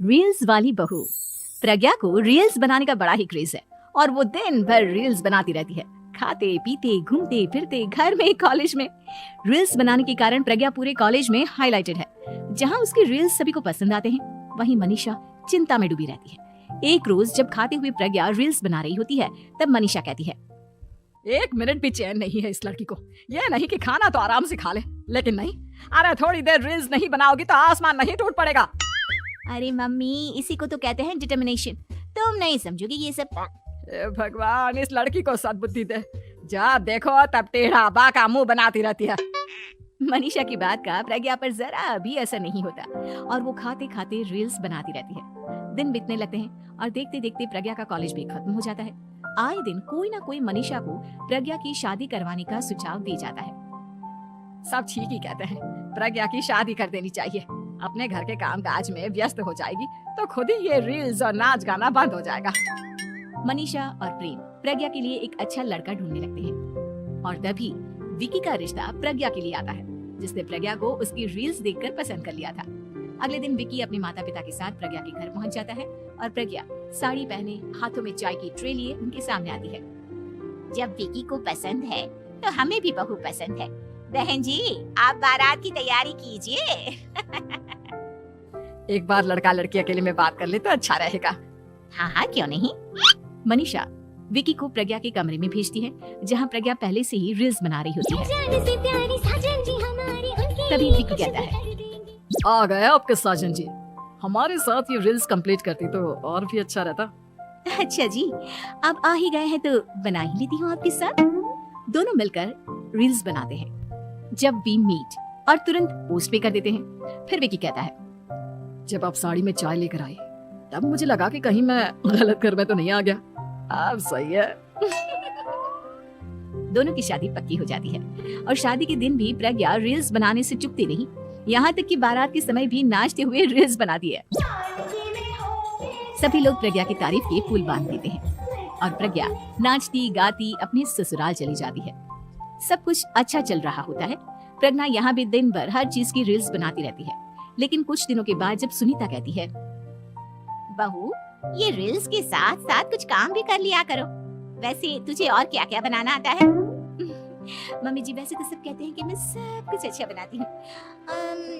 Reels वाली बहू। प्रज्ञा को रील्स बनाने का बड़ा ही क्रेज है और वो दिन भर रील्स बनाती रहती है। खाते पीते घूमते फिरते घर में कॉलेज में रील्स बनाने के कारण प्रज्ञा पूरे कॉलेज में हाईलाइटेड है। जहाँ उसके रील्स सभी को पसंद आते हैं, वहीं मनीषा चिंता में डूबी रहती है। एक रोज जब खाते हुए प्रज्ञा रील्स बना रही होती है, तब मनीषा कहती है, 1 मिनट भी चैन नहीं है इस लड़की को। ये नहीं कि खाना तो आराम से खा ले, लेकिन नहीं, अरे थोड़ी देर रील्स नहीं बनाओगी तो आसमान नहीं टूट पड़ेगा। अरे मम्मी, इसी को तो कहते हैं डिटर्मिनेशन। तुम नहीं समझोगी ये सब। भगवान, इस लड़की को सद्बुद्धि दे। जब देखो तब टेढ़ा बाका मुंह बनाती रहती है। मनीषा की बात का प्रज्ञा पर जरा भी असर नहीं होता और वो खाते खाते रील्स बनाती रहती है। दिन बीतने लगते हैं और देखते देखते प्रज्ञा का कॉलेज भी खत्म हो जाता है। आए दिन कोई ना कोई मनीषा को प्रज्ञा की शादी करवाने का सुझाव दे जाता है। सब ठीक ही कहते हैं, प्रज्ञा की शादी कर देनी चाहिए। अपने घर के काम काज में व्यस्त हो जाएगी तो खुद ही ये रील्स और नाच गाना बंद हो जाएगा। मनीषा और प्रेम प्रज्ञा के लिए एक अच्छा लड़का ढूंढने लगते हैं और तभी विकी का रिश्ता प्रज्ञा के लिए आता है, जिसने प्रज्ञा को उसकी रील्स देखकर पसंद कर लिया था। अगले दिन विकी अपने माता पिता के साथ प्रज्ञा के घर पहुंच जाता है और प्रज्ञा साड़ी पहने हाथों में चाय की ट्रे लिए उनके सामने आती है। जब विकी को पसंद है तो हमें भी बहू पसंद है। बहन जी, आप बारात की तैयारी कीजिए। एक बार लड़का लड़की अकेले में बात कर ले तो अच्छा रहेगा। हाँ हाँ, क्यों नहीं। मनीषा विकी को प्रज्ञा के कमरे में भेजती है, जहाँ प्रज्ञा पहले से ही रील्स बना रही होती है। तभी विकी कहता है, आ गए आपके साजन जी। हमारे साथ ये रील्स कंप्लीट करती तो और भी अच्छा रहता। अच्छा जी, अब आ ही गए हैं तो बना ही लेती हूँ आपके साथ। दोनों मिलकर रील्स बनाते हैं। जब वी मीट और तुरंत पोस्ट पे कर देते हैं। फिर विकी कहता है, जब आप साड़ी में चाय लेकर आई तब मुझे लगा कि कहीं मैं गलत घर में तो नहीं आ गया। अब सही है। दोनों की शादी पक्की हो जाती है और शादी के दिन भी प्रज्ञा रील्स बनाने से चुकती नहीं। यहाँ तक कि बारात के समय भी नाचते हुए रील्स बनाती है। सभी लोग प्रज्ञा की तारीफ के पुल बांध देते हैं और प्रज्ञा नाचती गाती अपने ससुराल चली जाती है। सब कुछ अच्छा चल रहा होता है। प्रज्ञा यहाँ भी दिन भर हर चीज की रील्स बनाती रहती है। लेकिन कुछ दिनों के बाद जब सुनीता कहती है, बहू, ये रील्स के साथ साथ कुछ काम भी कर लिया करो। वैसे तुझे और क्या क्या बनाना आता है? मम्मी जी, वैसे तो सब कहते हैं कि मैं सब कुछ अच्छा बनाती हूँ,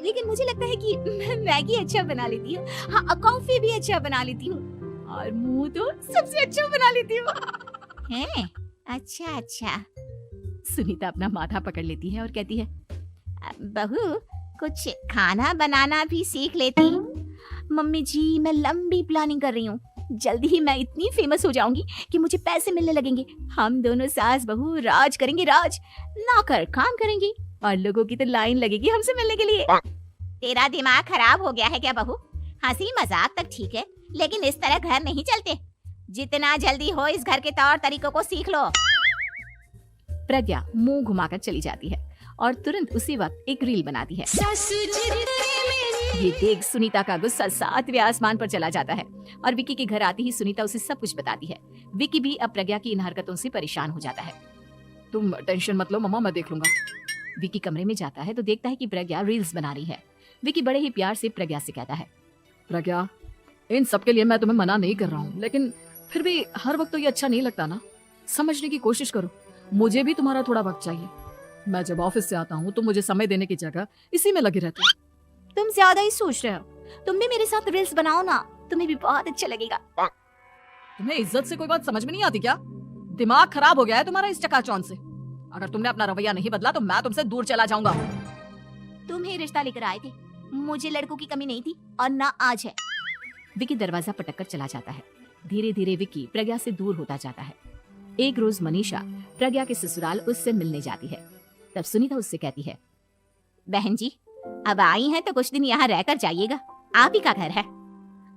लेकिन मुझे लगता है कि मैं मैगी अच्छा बना लेती हूँ। हाँ, कॉफी भी अच्छा बना लेती हूँ और मुंह तो सबसे अच्छा बना लेती हूँ। हैं? अच्छा अच्छा। सुनीता अपना माथा पकड़ लेती है और कहती है, बहू, कुछ खाना बनाना भी सीख लेती। मम्मी जी, मैं लंबी प्लानिंग कर रही हूँ। जल्दी ही मैं इतनी फेमस हो जाऊंगी कि मुझे पैसे मिलने लगेंगे। हम दोनों सास बहू राज करेंगे, राज। नौकर काम करेंगे और लोगों की तो लाइन लगेगी हमसे मिलने के लिए। तेरा दिमाग खराब हो गया है क्या बहू? हंसी मजाक तक ठीक है, लेकिन इस तरह घर नहीं चलते। जितना जल्दी हो इस घर के तौर तरीकों को सीख लो। प्रज्ञा मुंह घुमाकर चली जाती है और तुरंत उसी वक्त एक रील बनाती है। ये देख सुनीता का गुस्सा 7वें आसमान पर चला जाता है और विकी के घर आते ही सुनीता उसे सब कुछ बताती है। विकी भी अब प्रज्ञा की इन हरकतों से परेशान हो जाता है। तुम टेंशन मत लो मम्मा, मैं देख लूंगा। विकी कमरे में जाता है तो देखता है कि प्रज्ञा रील्स बना रही है। विकी बड़े ही प्यार से प्रज्ञा से कहता है, प्रज्ञा, इन सब के लिए मैं तुम्हें मना नहीं कर रहा हूँ, लेकिन फिर भी हर वक्त तो ये अच्छा नहीं लगता ना। समझने की कोशिश करो, मुझे भी तुम्हारा थोड़ा वक्त चाहिए। मैं जब ऑफिस से आता हूँ तो मुझे समय देने की जगह इसी में लगी रहती है। तुम ज्यादा ही सोच रहे हो। तुम भी मेरे साथ रील्स बनाओ ना, तुम्हें भी बहुत अच्छा लगेगा। तुम्हें इज्जत से कोई बात समझ में नहीं आती क्या? दिमाग खराब हो गया है तुम्हारा इस चकाचौंध से। अगर तुमने अपना रवैया नहीं बदला तो मैं तुमसे दूर चला जाऊंगा। तुम ही रिश्ता लेकर आए थे, मुझे लड़कों की कमी नहीं थी और ना आज है। विकी दरवाजा पटक कर चला जाता है। धीरे धीरे विकी प्रज्ञा से दूर होता जाता है। एक रोज मनीषा प्रज्ञा के ससुराल उससे मिलने जाती है। तब सुनीता उससे कहती है, बहन जी, अब आई हैं तो कुछ दिन यहाँ रहकर जाइएगा। आप ही का घर है।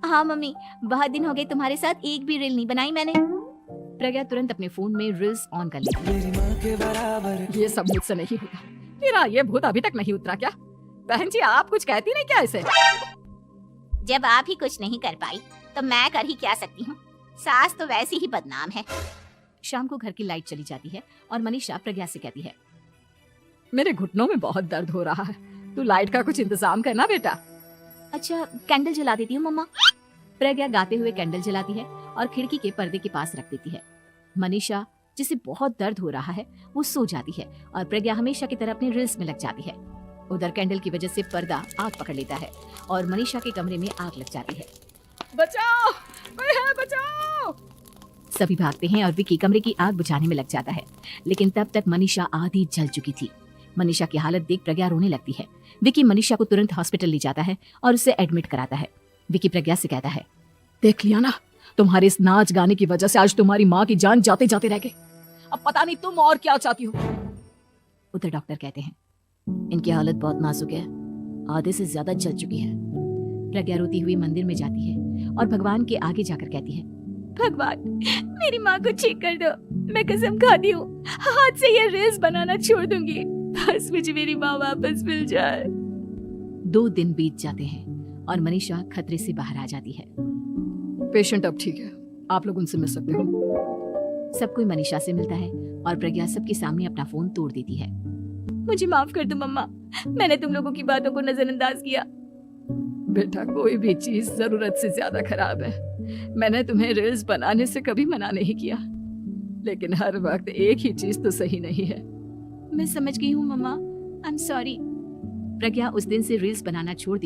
हाँ मम्मी, बहुत दिन हो गए तुम्हारे साथ एक भी रील नहीं बनाई मैंने। प्रज्ञा तुरंत अपने फोन में रील्स ऑन कर लेती है। ये सब मुझसे नहीं होगा। तेरा ये भूत अभी तक नहीं उतरा क्या? बहन जी, आप कुछ कहती नहीं क्या इसे? जब आप ही कुछ नहीं कर पाई तो मैं कर ही क्या सकती हूँ। सास तो वैसी ही बदनाम है। शाम को घर की लाइट चली जाती है और मनीषा प्रज्ञा से कहती है, मेरे घुटनों में बहुत दर्द हो रहा है, तू लाइट का कुछ इंतजाम करना बेटा। अच्छा, कैंडल जला देती हूँ मम्मा। प्रज्ञा गाते हुए कैंडल जलाती है और खिड़की के पर्दे के पास रख देती है। मनीषा, जिसे बहुत दर्द हो रहा है, वो सो जाती है और प्रज्ञा हमेशा की तरह अपने रील्स में लग जाती है। उधर कैंडल की वजह से पर्दा आग पकड़ लेता है और मनीषा के कमरे में आग लग जाती है। बचाओ, कोई है, बचाओ। सभी भागते हैं और विकी कमरे की आग बुझाने में लग जाता है, लेकिन तब तक मनीषा आधी जल चुकी थी। मनीषा की हालत देख प्रज्ञा रोने लगती है। विकी मनीषा को तुरंत हॉस्पिटल ले जाता है और उसे एडमिट कराता है। विकी प्रज्ञा से कहता है, देख लिया ना, तुम्हारे इस नाच गाने की वजह से आज तुम्हारी माँ की जान जाते जाते रह गई। अब पता नहीं तुम और क्या चाहती हो। उधर डॉक्टर कहते हैं, इनकी हालत बहुत नाजुक है, आधे से ज्यादा जल चुकी है। प्रज्ञा रोती हुई मंदिर में जाती है और भगवान के आगे जाकर कहती है, भगवान, मेरी माँ को ठीक कर दो। मैं कसम खाती हूँ, हाथ से ये रील्स बनाना छोड़ दूंगी। बस मुझे मेरी माँ वापस मिल जाए। 2 दिन बीत जाते हैं और मनीषा खतरे से बाहर आ जाती है। पेशेंट अब ठीक है, आप लोग उनसे मिल सकते हो। सब कोई मनीषा से मिलता है और प्रज्ञा सबके सामने अपना फोन तोड़ देती है। मुझे माफ कर दो मम्मा, मैंने तुम लोगों की बातों को नजरअंदाज किया। बेटा, कोई भी चीज जरूरत से ज्यादा खराब है। मैंने तुम्हें रील्स बनाने से कभी मना नहीं किया, लेकिन हर वक्त एक ही चीज तो सही नहीं है। मैं समझ गई हूँ मम्मा, आई एम सॉरी। प्रज्ञा उस दिन से रील्स बनाना छोड़ देती